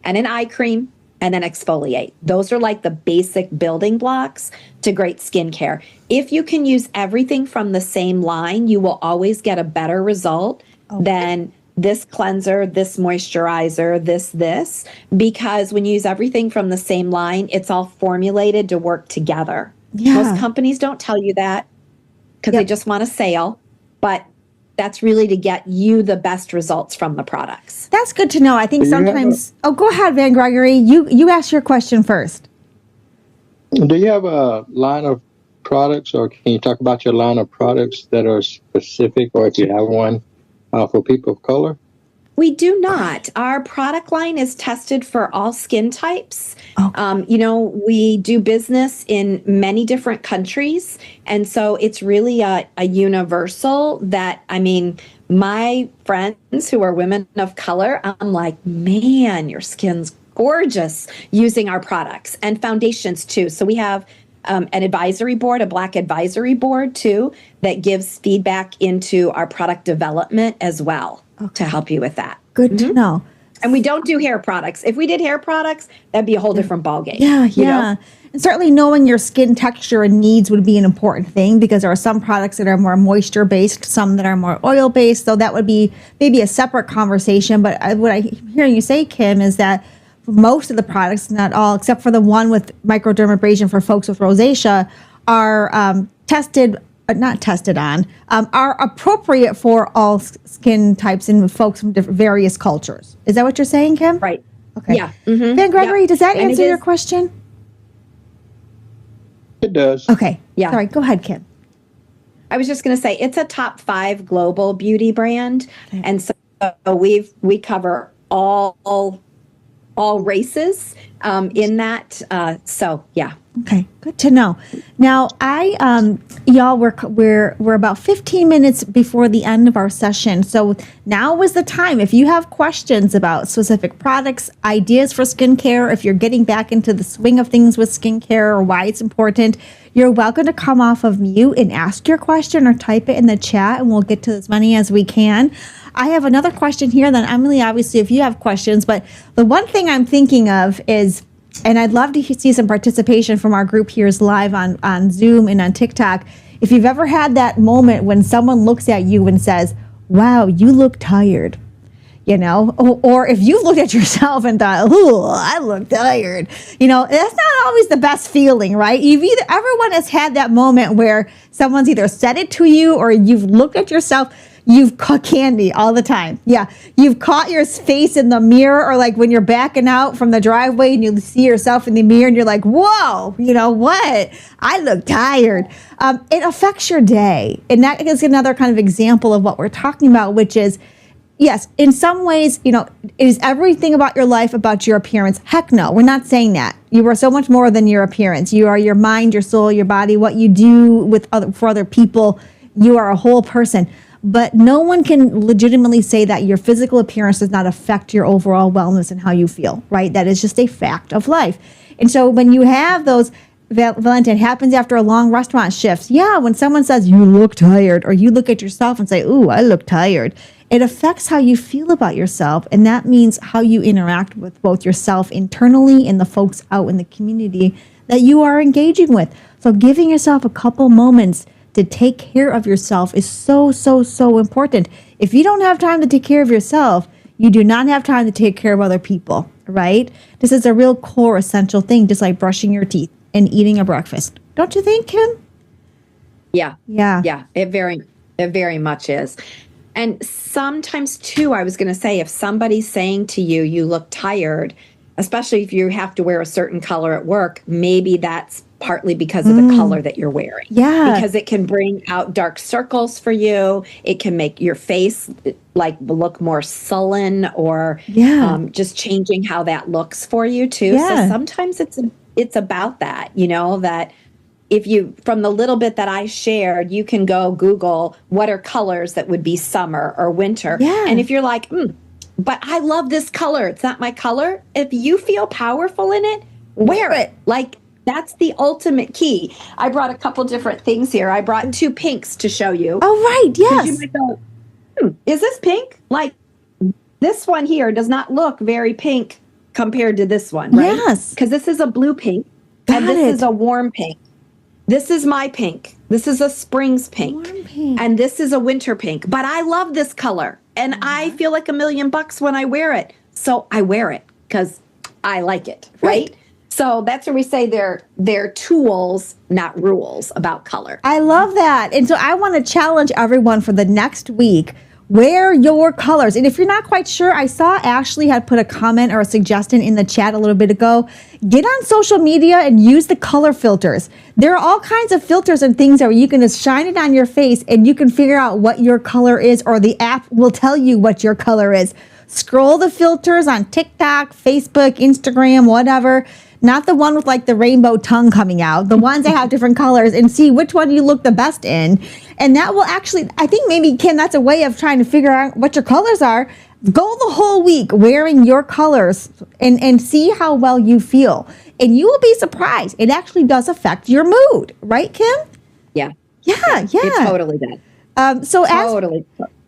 and an eye cream, and then exfoliate. Those are like the basic building blocks to great skincare. If you can use everything from the same line, you will always get a better result than this cleanser, this moisturizer, this, because when you use everything from the same line, it's all formulated to work together. Yeah. Most companies don't tell you that because they just want a sale, but that's really to get you the best results from the products. That's good to know. I think sometimes. Go ahead, Van Gregory. You ask your question first. Do you have a line of products, or can you talk about your line of products that are specific, or if you have one, for people of color? We do not. Our product line is tested for all skin types. We do business in many different countries. And so it's really a universal that, my friends who are women of color, I'm like, man, your skin's gorgeous using our products and foundations too. So we have an advisory board, a Black advisory board too, that gives feedback into our product development as well. To help you with that. Good to know. And we don't do hair products. If we did hair products, that'd be a whole different ballgame. Yeah. And certainly knowing your skin texture and needs would be an important thing, because there are some products that are more moisture based, some that are more oil based. So that would be maybe a separate conversation. But what I'm hearing you say, Kim, is that most of the products, not all, except for the one with microdermabrasion for folks with rosacea, are are appropriate for all skin types and folks from various cultures. Is that what you're saying, Kim? Right. Okay. Yeah. Mm-hmm. Van Gregory, does that And answer your question? It does. Okay. Yeah. Sorry. Go ahead, Kim. I was just going to say it's a top 5 global beauty brand, and so we cover all races in that. Yeah. Okay, good to know. Now, y'all, we're about 15 minutes before the end of our session. So now is the time. If you have questions about specific products, ideas for skincare, if you're getting back into the swing of things with skincare or why it's important, you're welcome to come off of mute and ask your question or type it in the chat, and we'll get to as many as we can. I have another question here. Then Emily, obviously, if you have questions, but the one thing I'm thinking of is, and I'd love to see some participation from our group here is live on Zoom and on TikTok. If you've ever had that moment when someone looks at you and says, wow, you look tired, or if you've looked at yourself and thought, ooh, I look tired, that's not always the best feeling, right? Everyone has had that moment where someone's either said it to you or you've looked at yourself. You've caught candy all the time. Yeah. You've caught your face in the mirror, or like when you're backing out from the driveway and you see yourself in the mirror and you're like, whoa, what? I look tired. It affects your day. And that is another kind of example of what we're talking about, which is, yes, in some ways, is everything about your life about your appearance? Heck no, we're not saying that. You are so much more than your appearance. You are your mind, your soul, your body, what you do for other people. You are a whole person. But no one can legitimately say that your physical appearance does not affect your overall wellness and how you feel, right? That is just a fact of life. And so when you have those, Valentin, happens after a long restaurant shift. Yeah, when someone says you look tired, or you look at yourself and say, ooh, I look tired, it affects how you feel about yourself. And that means how you interact with both yourself internally and the folks out in the community that you are engaging with. So giving yourself a couple moments to take care of yourself is so, so, so important. If you don't have time to take care of yourself, you do not have time to take care of other people, right? This is a real core essential thing, just like brushing your teeth and eating a breakfast. Don't you think, Kim? Yeah. Yeah. Yeah. It very much is. And sometimes too, I was going to say, if somebody's saying to you, you look tired, especially if you have to wear a certain color at work, maybe that's partly because of the color that you're wearing. Yeah. Because it can bring out dark circles for you. It can make your face look more sullen, or just changing how that looks for you too. Yeah. So sometimes it's about that, that if you, from the little bit that I shared, you can go Google what are colors that would be summer or winter. Yeah. And if you're like, but I love this color, it's not my color. If you feel powerful in it, wear it. Like, that's the ultimate key. I brought a couple different things here. I brought 2 pinks to show you. Oh, right. Yes. You might go, is this pink? Like, this one here does not look very pink compared to this one, right? Yes. Because this is a blue pink, and this is a warm pink. This is my pink. This is a spring's pink. Warm pink. And this is a winter pink. But I love this color, and I feel like $1,000,000 when I wear it. So I wear it because I like it, right? So that's where we say they're tools, not rules about color. I love that. And so I want to challenge everyone for the next week. Wear your colors. And if you're not quite sure, I saw Ashley had put a comment or a suggestion in the chat a little bit ago. Get on social media and use the color filters. There are all kinds of filters and things where you can just shine it on your face and you can figure out what your color is, or the app will tell you what your color is. Scroll the filters on TikTok, Facebook, Instagram, whatever. Not the one with like the rainbow tongue coming out, the ones that have different colors, and see which one you look the best in. And that will actually, I think maybe, Kim, that's a way of trying to figure out what your colors are. Go the whole week wearing your colors and see how well you feel. And you will be surprised. It actually does affect your mood. Right, Kim? Yeah. Yeah. It totally does. So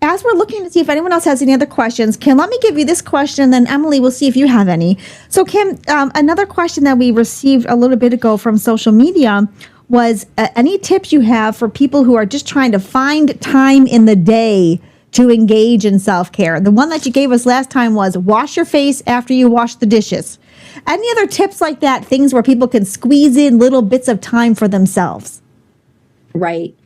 as we're looking to see if anyone else has any other questions, Kim, let me give you this question, and then Emily, we'll see if you have any. So Kim, another question that we received a little bit ago from social media was any tips you have for people who are just trying to find time in the day to engage in self-care? The one that you gave us last time was wash your face after you wash the dishes. Any other tips like that, things where people can squeeze in little bits of time for themselves? Right.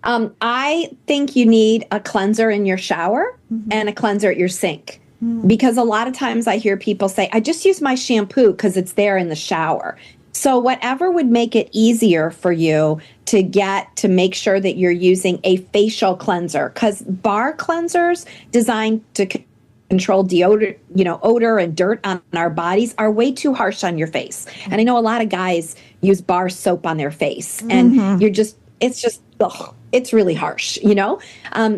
I think you need a cleanser in your shower and a cleanser at your sink, because a lot of times I hear people say, I just use my shampoo because it's there in the shower. So whatever would make it easier for you to make sure that you're using a facial cleanser, because bar cleansers designed to control deodorant, odor and dirt on our bodies are way too harsh on your face. And I know a lot of guys use bar soap on their face, and it's really harsh,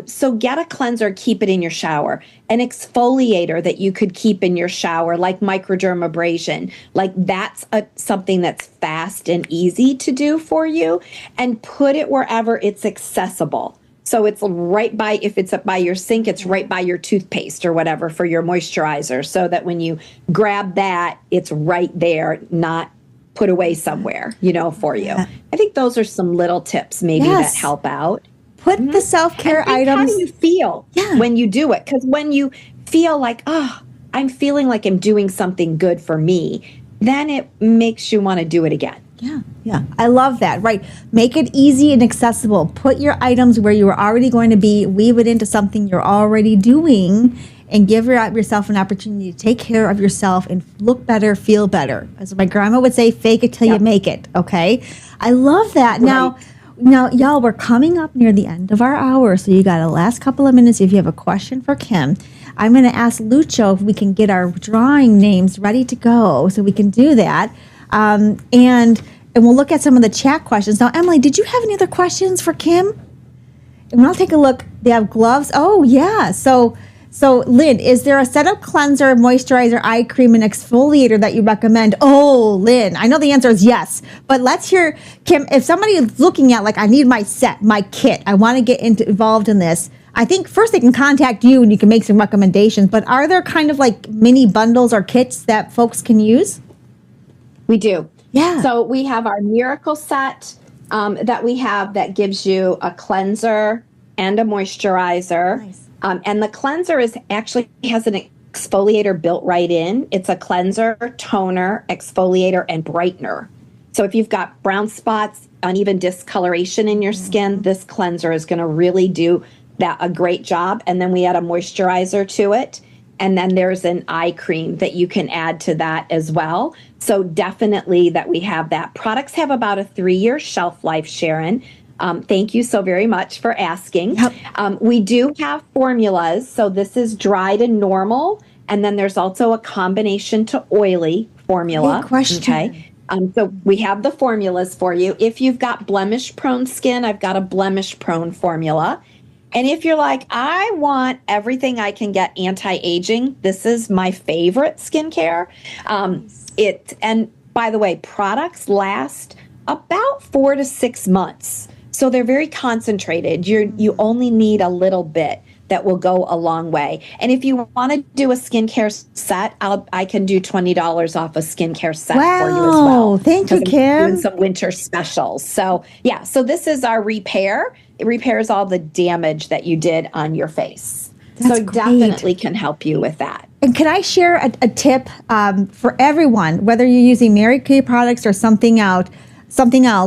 So get a cleanser, keep it in your shower. An exfoliator that you could keep in your shower, like microdermabrasion, like that's something that's fast and easy to do for you, and put it wherever it's accessible. So it's right by, if it's up by your sink, it's right by your toothpaste or whatever for your moisturizer, so that when you grab that, it's right there, not put away somewhere, for you. I think those are some little tips maybe that help out. Put the self-care items. How do you feel when you do it? Because when you feel like, I'm feeling like I'm doing something good for me, then it makes you want to do it again. Yeah. I love that. Right. Make it easy and accessible. Put your items where you are already going to be. Weave it into something you're already doing, and give yourself an opportunity to take care of yourself and look better, feel better. As my grandma would say, fake it till you make it. Okay. I love that. Right. Now, y'all, we're coming up near the end of our hour. So you got a last couple of minutes. If you have a question for Kim, I'm going to ask Lucho if we can get our drawing names ready to go so we can do that. And we'll look at some of the chat questions. Now, Emily, did you have any other questions for Kim? And I'll take a look. They have gloves. Oh, yeah. So Lynn, is there a setup cleanser, moisturizer, eye cream, and exfoliator that you recommend? Oh, Lynn, I know the answer is yes. But let's hear, Kim, if somebody is looking at, like, I need my kit, I want to get involved in this, I think first they can contact you and you can make some recommendations. But are there kind of like mini bundles or kits that folks can use? We do. Yeah. So we have our miracle set that we have that gives you a cleanser and a moisturizer. Nice. And the cleanser actually has an exfoliator built right in. It's a cleanser, toner, exfoliator, and brightener. So if you've got brown spots, uneven discoloration in your skin, this cleanser is going to really do a great job. And then we add a moisturizer to it. And then there's an eye cream that you can add to that as well. So definitely that we have that. Products have about a 3-year shelf life, Sharon. Thank you so very much for asking. Yep. We do have formulas. So this is dry to normal. And then there's also a combination to oily formula. Great question. Okay. So we have the formulas for you. If you've got blemish prone skin, I've got a blemish prone formula. And if you're like, I want everything I can get anti-aging, this is my favorite skincare. And by the way, products last about 4 to 6 months. So they're very concentrated. You only need a little bit that will go a long way. And if you want to do a skincare set, I can do $20 off a skincare set for you as well. Thank you, Kim. Doing some winter specials. So yeah, so this is our repair. It repairs all the damage that you did on your face. That's so great. definitely can help you with that. And can I share a tip for everyone, whether you're using Mary Kay products or something else?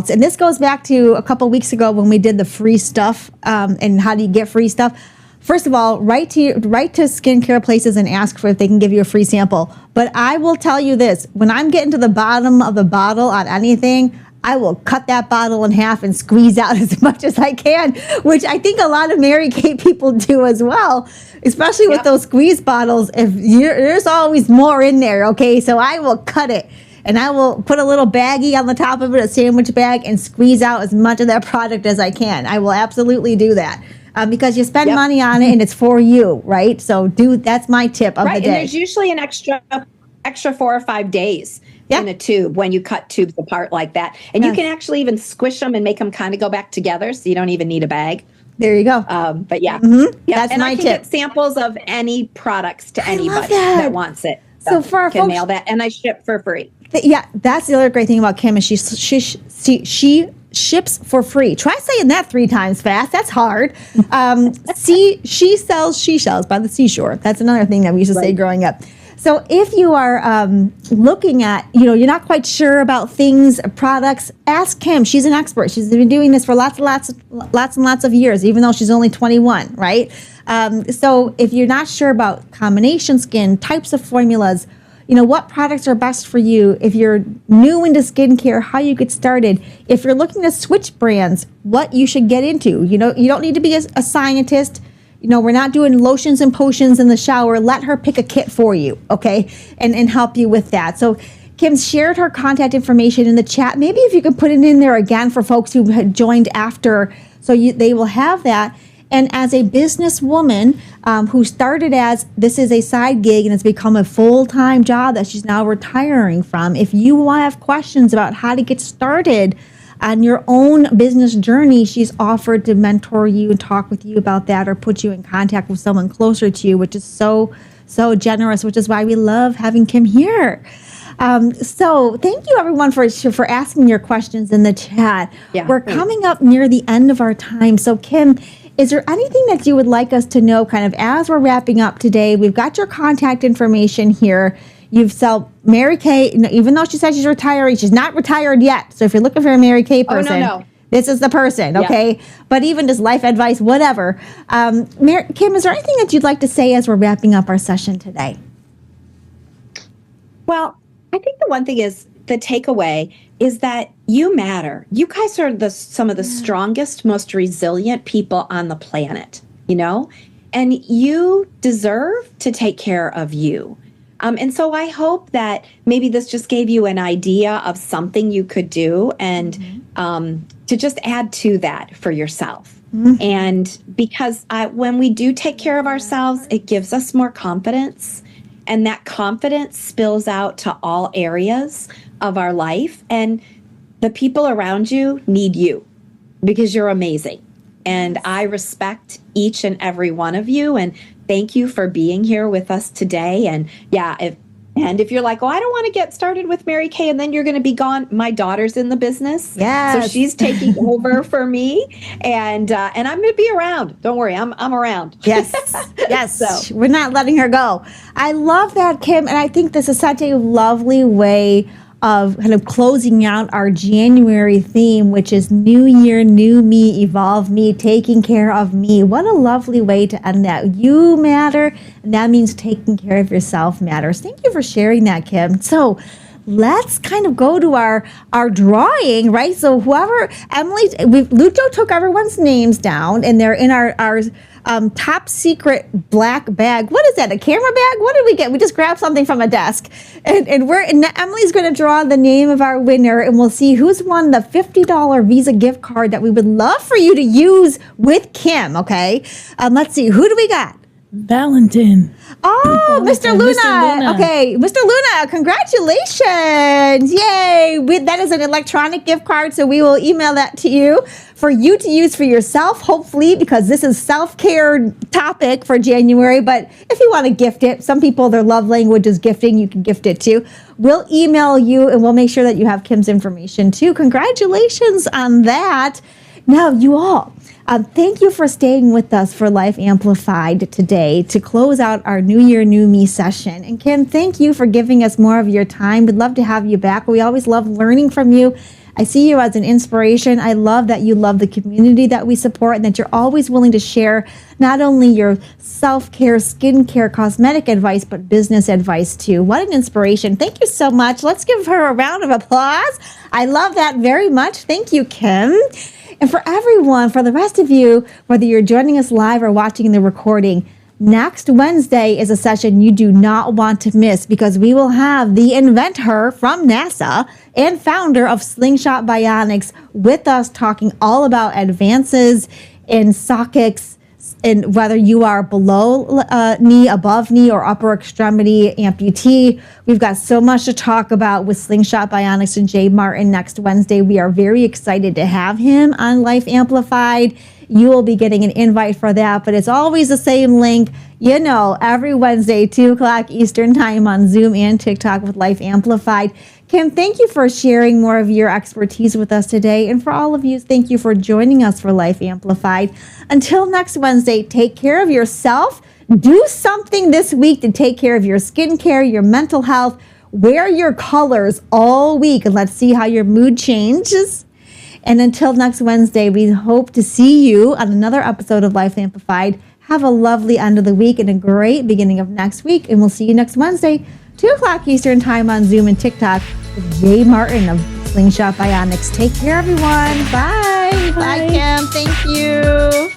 And this goes back to a couple weeks ago when we did the free stuff and how do you get free stuff. First of all, write to skincare places and ask for if they can give you a free sample. But I will tell you this, when I'm getting to the bottom of the bottle on anything, I will cut that bottle in half and squeeze out as much as I can, which I think a lot of Mary Kay people do as well, especially with those squeeze bottles. There's always more in there, okay? So I will cut it. And I will put a little baggie on the top of it, a sandwich bag, and squeeze out as much of that product as I can. I will absolutely do that. Because you spend money on it and it's for you, right? So that's my tip of the day. And there's usually an extra 4 or 5 days in a tube when you cut tubes apart like that. And you can actually even squish them and make them kind of go back together, so you don't even need a bag. There you go. But yeah, that's and my I can tip. get samples of any products to anybody that wants it. So for our can folks, mail that, and I ship for free. Yeah, that's the other great thing about Kim is she ships for free. Try saying that 3 times fast. That's hard. She sells seashells by the seashore. That's another thing that we used to say growing up. So if you are looking at, you're not quite sure about things, products, ask Kim. She's an expert. She's been doing this for lots and lots of years, even though she's only 21, right? So if you're not sure about combination skin, types of formulas, what products are best for you. If you're new into skincare, how you get started. If you're looking to switch brands, what you should get into. You don't need to be a scientist. We're not doing lotions and potions in the shower. Let her pick a kit for you, okay, and help you with that. So Kim shared her contact information in the chat. Maybe if you could put it in there again for folks who had joined after, so they will have that. And as a businesswoman who started as this is a side gig and has become a full-time job that she's now retiring from, if you want to have questions about how to get started on your own business journey, she's offered to mentor you and talk with you about that or put you in contact with someone closer to you, which is so generous, which is why we love having Kim here. So thank you everyone for asking your questions in the chat. We're coming up near the end of our time. So Kim, is there anything that you would like us to know kind of as we're wrapping up today? We've got your contact information here. You've sold Mary Kay, even though she said she's retiring, she's not retired yet. So if you're looking for a Mary Kay person, this is the person, okay? But even just life advice, whatever. Kim, is there anything that you'd like to say as we're wrapping up our session today? Well, I think the one thing is the takeaway is that you matter. You guys are some of the strongest, most resilient people on the planet, and you deserve to take care of you. And so I hope that maybe this just gave you an idea of something you could do and to just add to that for yourself. And because when we do take care of ourselves, it gives us more confidence. And that confidence spills out to all areas of our life. And the people around you need you because you're amazing. And I respect each and every one of you. And thank you for being here with us today. And if you're like, I don't want to get started with Mary Kay and then you're going to be gone. My daughter's in the business. So she's taking over for me. And I'm going to be around. Don't worry. I'm around. Yes. So we're not letting her go. I love that, Kim. And I think this is such a lovely way of kind of closing out our January theme, which is New Year, New Me, Evolve Me, taking care of me. What a lovely way to end that. You matter, and that means taking care of yourself matters. Thank you for sharing that, Kim. So let's kind of go to our drawing, right? So whoever, Lucho took everyone's names down, and they're in our top secret black bag. What is that, a camera bag? What did we get? We just grabbed something from a desk. And Emily's going to draw the name of our winner, and we'll see who's won the $50 Visa gift card that we would love for you to use with Kim, okay? Let's see, who do we got? Valentin. Oh, Mr. Luna. Okay, Mr. Luna, congratulations. Yay. That is an electronic gift card, so we will email that to you for you to use for yourself, hopefully, because this is self-care topic for January. But if you want to gift it, some people, their love language is gifting. You can gift it too. We'll email you, and we'll make sure that you have Kim's information too. Congratulations on that. Now, you all, thank you for staying with us for Life Amplified today to close out our New Year, New Me session. And Kim, thank you for giving us more of your time. We'd love to have you back. We always love learning from you. I see you as an inspiration. I love that you love the community that we support and that you're always willing to share not only your self-care, skincare, cosmetic advice, but business advice too. What an inspiration. Thank you so much. Let's give her a round of applause. I love that very much. Thank you, Kim. And for everyone, for the rest of you, whether you're joining us live or watching the recording, next Wednesday is a session you do not want to miss, because we will have the inventor from NASA and founder of Slingshot Bionics with us talking all about advances in sockets, and whether you are below knee, above knee, or upper extremity amputee. We've got so much to talk about with Slingshot Bionics and Jay Martin next Wednesday. We are very excited to have him on Life Amplified. You will be getting an invite for that, but it's always the same link, every Wednesday, 2 o'clock Eastern time on Zoom and TikTok with Life Amplified. Kim, thank you for sharing more of your expertise with us today. And for all of you, thank you for joining us for Life Amplified. Until next Wednesday, take care of yourself. Do something this week to take care of your skincare, your mental health. Wear your colors all week, and let's see how your mood changes. And until next Wednesday, we hope to see you on another episode of Life Amplified. Have a lovely end of the week and a great beginning of next week. And we'll see you next Wednesday, 2 o'clock Eastern time on Zoom and TikTok with Jay Martin of Slingshot Bionics. Take care, everyone. Bye. Bye, Kim. Thank you.